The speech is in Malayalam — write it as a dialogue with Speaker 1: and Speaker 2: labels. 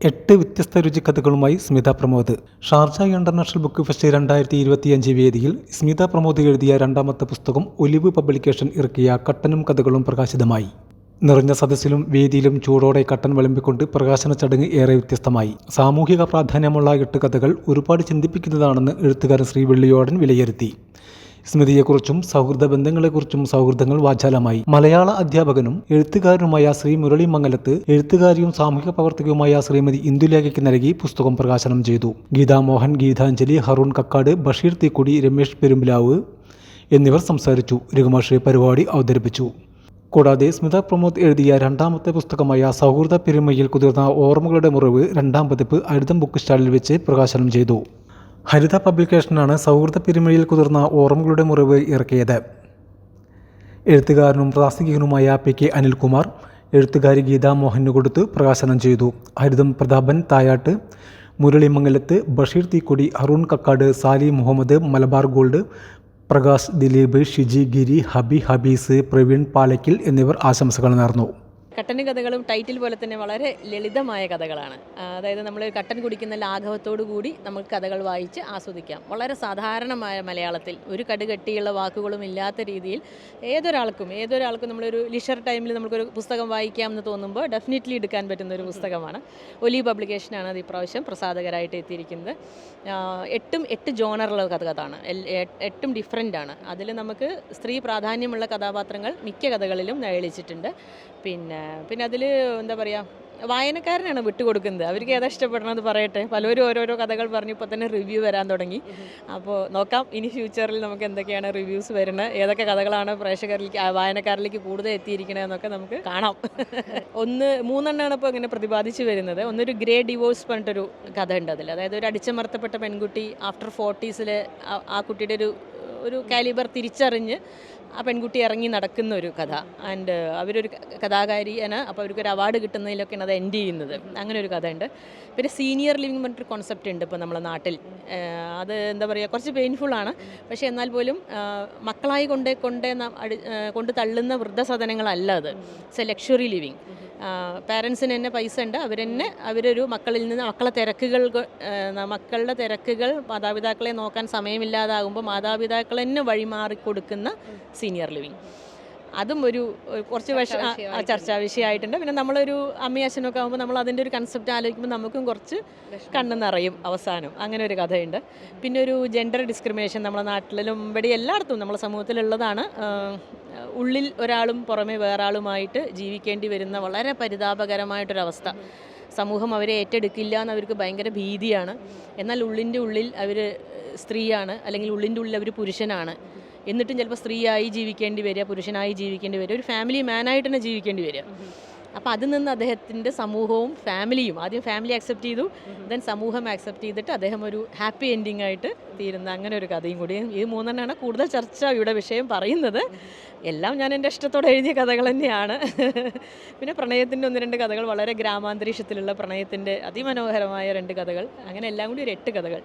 Speaker 1: 8 വ്യത്യസ്ത രുചിക്കഥകളുമായി Smitha Pramod. Sharjah international book fest 2025 വേദിയിൽ സ്മിത പ്രമോദ് എഴുതിയ രണ്ടാമത്തെ പുസ്തകം ഒലിവ് പബ്ലിക്കേഷൻ ഇറക്കിയ കട്ടനും കഥകളും പ്രകാശിതമായി. നിറഞ്ഞ സദസ്സിലും വേദിയിലും ചൂടോടെ കട്ടൻ വിളമ്പിക്കൊണ്ട് പ്രകാശന ചടങ്ങ് ഏറെ വ്യത്യസ്തമായി. സാമൂഹിക പ്രാധാന്യമുള്ള 8 കഥകൾ ഒരുപാട് ചിന്തിപ്പിക്കുന്നതാണെന്ന് എഴുത്തുകാരൻ ശ്രീ വെള്ളിയോടൻ വിലയിരുത്തി. സ്മൃതിയെക്കുറിച്ചും സൗഹൃദ ബന്ധങ്ങളെക്കുറിച്ചും സൗഹൃദങ്ങൾ വാചാലമായി. മലയാള അധ്യാപകനും എഴുത്തുകാരനുമായ ശ്രീ മുരളി മംഗലത്ത് എഴുത്തുകാരിയും സാമൂഹിക പ്രവർത്തകയുമായ ശ്രീമതി ഇന്ദുലേഖയ്ക്ക് നൽകി പുസ്തകം പ്രകാശനം ചെയ്തു. ഗീതാ മോഹൻ, ഗീതാഞ്ജലി, ഹറൂൺ കക്കാട്, ബഷീർ തീക്കുടി, രമേശ് പെരുമ്പിലാവ് എന്നിവർ സംസാരിച്ചു. രഘുമാഷ് പരിപാടി അവതരിപ്പിച്ചു. കൂടാതെ സ്മിത പ്രമോദ് എഴുതിയ രണ്ടാമത്തെ പുസ്തകമായ സൗഹൃദ പെരുമയിൽ കുതിർന്ന ഓർമ്മകളുടെ മുറിവ് 2ാം പതിപ്പ് ഹരിതം ബുക്ക് സ്റ്റാളിൽ വെച്ച് പ്രകാശനം ചെയ്തു. ഹരിത പബ്ലിക്കേഷനാണ് സൗഹൃദ പെരുമയിൽ കുതിർന്ന ഓർമ്മകളുടെ മുറിവ് ഇറക്കിയത്. എഴുത്തുകാരനും പ്രാസംഗികനുമായ PK അനിൽകുമാർ എഴുത്തുകാരി ഗീതാ മോഹന് കൊടുത്ത് പ്രകാശനം ചെയ്തു. ഹരിതം പ്രതാപൻ തായാട്ട്, മുരളി മംഗലത്ത്, ബഷീർ തീക്കുടി, ഹറൂൺ കക്കാട്, സാലി മുഹമ്മദ്, മലബാർ ഗോൾഡ്, പ്രകാശ് ദിലീപ്, ഷിജി ഗിരി, ഹബീസ്, പ്രവീൺ പാലക്കിൽ എന്നിവർ ആശംസകൾ നേർന്നു.
Speaker 2: കട്ടൻ കഥകളും ടൈറ്റിൽ പോലെ തന്നെ വളരെ ലളിതമായ കഥകളാണ്. അതായത് നമ്മൾ കട്ടൻ കുടിക്കുന്ന ലാഘവത്തോടു കൂടി നമുക്ക് കഥകൾ വായിച്ച് ആസ്വദിക്കാം. വളരെ സാധാരണമായ മലയാളത്തിൽ ഒരു കടുകട്ടിയുള്ള വാക്കുകളും ഇല്ലാത്ത രീതിയിൽ ഏതൊരാൾക്കും നമ്മളൊരു ലിഷർ ടൈമിൽ നമുക്കൊരു പുസ്തകം വായിക്കാമെന്ന് തോന്നുമ്പോൾ ഡെഫിനറ്റ്ലി എടുക്കാൻ പറ്റുന്ന ഒരു പുസ്തകമാണ്. ഒലിവ് പബ്ലിക്കേഷനാണ് അത് ഇപ്രാവശ്യം പ്രസാധകരായിട്ട് എത്തിയിരിക്കുന്നത്. 8 ജോണറുള്ള കഥകളാണ്, 8 ഡിഫറെൻ്റാണ്. അതിൽ നമുക്ക് സ്ത്രീ പ്രാധാന്യമുള്ള കഥാപാത്രങ്ങൾ മിക്ക കഥകളിലും നിഴലിച്ചിട്ടുണ്ട്. പിന്നെ അതിൽ എന്താ പറയുക, വായനക്കാരനാണ് വിട്ടുകൊടുക്കുന്നത്. അവർക്ക് ഏതാ ഇഷ്ടപ്പെടണമെന്ന് പറയട്ടെ. പലരും ഓരോരോ കഥകൾ പറഞ്ഞു, ഇപ്പോൾ തന്നെ റിവ്യൂ വരാൻ തുടങ്ങി. അപ്പോൾ നോക്കാം ഇനി ഫ്യൂച്ചറിൽ നമുക്ക് എന്തൊക്കെയാണ് റിവ്യൂസ് വരുന്നത്, ഏതൊക്കെ കഥകളാണ് വായനക്കാരിലേക്ക് കൂടുതൽ എത്തിയിരിക്കണതെന്നൊക്കെ നമുക്ക് കാണാം. 3 ഇപ്പോൾ ഇങ്ങനെ പ്രതിപാദിച്ച് വരുന്നത്. ഒന്നൊരു ഗ്രേ ഡിവോഴ്സ് പറഞ്ഞിട്ടൊരു കഥ ഉണ്ട് അതിൽ. അതായത് ഒരു അടിച്ചമർത്തപ്പെട്ട പെൺകുട്ടി ആഫ്റ്റർ 40s ആ കുട്ടിയുടെ ഒരു കാലിബർ തിരിച്ചറിഞ്ഞ് ആ പെൺകുട്ടി ഇറങ്ങി നടക്കുന്ന ഒരു കഥ. ആൻഡ് അവരൊരു കഥാകാരിയാണ്, അപ്പോൾ അവർക്കൊരു അവാർഡ് കിട്ടുന്നതിലൊക്കെയാണ് അത് എൻഡ് ചെയ്യുന്നത്. അങ്ങനെ ഒരു കഥ ഉണ്ട്. പിന്നെ സീനിയർ ലിവിങ് പറഞ്ഞിട്ടൊരു കോൺസെപ്റ്റ് ഉണ്ട് ഇപ്പോൾ നമ്മുടെ നാട്ടിൽ. അത് എന്താ പറയുക, കുറച്ച് പെയിൻഫുള്ളാണ്. പക്ഷേ എന്നാൽ പോലും മക്കളായി കൊണ്ട് തള്ളുന്ന വൃദ്ധസദനങ്ങളല്ല അത്. It's a luxury living. പാരൻസിന് തന്നെ പൈസ ഉണ്ട്, അവരൊരു മക്കളുടെ തിരക്കുകൾ മാതാപിതാക്കളെ നോക്കാൻ സമയമില്ലാതാകുമ്പോൾ മാതാപിതാക്കൾ തന്നെ വഴിമാറിക്കൊടുക്കുന്ന സീനിയർ ലിവിങ്. അതും കുറച്ച് ചർച്ചാ വിഷയമായിട്ടുണ്ട്. പിന്നെ നമ്മളൊരു അമ്മയും അച്ഛനൊക്കെ ആകുമ്പോൾ നമ്മൾ അതിൻ്റെ ഒരു കൺസെപ്റ്റ് ആലോചിക്കുമ്പോൾ നമുക്കും കുറച്ച് കണ്ണ് നിറയും അവസാനം. അങ്ങനെ ഒരു കഥയുണ്ട്. പിന്നെ ഒരു ജെൻഡർ ഡിസ്ക്രിമിനേഷൻ നമ്മുടെ നാട്ടിലും ഇവിടെ എല്ലായിടത്തും നമ്മുടെ സമൂഹത്തിലുള്ളതാണ്. ഉള്ളിൽ ഒരാളും പുറമെ വേറാളുമായിട്ട് ജീവിക്കേണ്ടി വരുന്ന വളരെ പരിതാപകരമായിട്ടൊരവസ്ഥ. സമൂഹം അവരെ ഏറ്റെടുക്കില്ല എന്ന് അവർക്ക് ഭയങ്കര ഭീതിയാണ്. എന്നാൽ ഉള്ളിൻ്റെ ഉള്ളിൽ അവർ സ്ത്രീയാണ്, അല്ലെങ്കിൽ ഉള്ളിൻ്റെ ഉള്ളിൽ അവർ പുരുഷനാണ്. എന്നിട്ടും ചിലപ്പോൾ സ്ത്രീയായി ജീവിക്കേണ്ടി വരിക, പുരുഷനായി ജീവിക്കേണ്ടി വരിക, ഒരു ഫാമിലി മാനായിട്ട് തന്നെ ജീവിക്കേണ്ടി വരിക. അപ്പോൾ അതിൽ നിന്ന് അദ്ദേഹത്തിൻ്റെ സമൂഹവും ഫാമിലിയും, ആദ്യം ഫാമിലി ആക്സെപ്റ്റ് ചെയ്തു, ദെൻ സമൂഹം ആക്സെപ്റ്റ് ചെയ്തിട്ട് അദ്ദേഹം ഒരു ഹാപ്പി എൻഡിങ് ആയിട്ട് തീരുന്ന അങ്ങനെ ഒരു കഥയും കൂടി. ഈ 3 കൂടുതൽ ചർച്ചയുടെ വിഷയം പറയുന്നത്. എല്ലാം ഞാൻ എൻ്റെ ഇഷ്ടത്തോടെ എഴുതിയ കഥകൾ തന്നെയാണ്. പിന്നെ പ്രണയത്തിൻ്റെ 1-2 കഥകൾ, വളരെ ഗ്രാമാന്തരീക്ഷത്തിലുള്ള പ്രണയത്തിൻ്റെ അതിമനോഹരമായ 2 കഥകൾ, അങ്ങനെ എല്ലാം കൂടി ഒരു 8 കഥകൾ.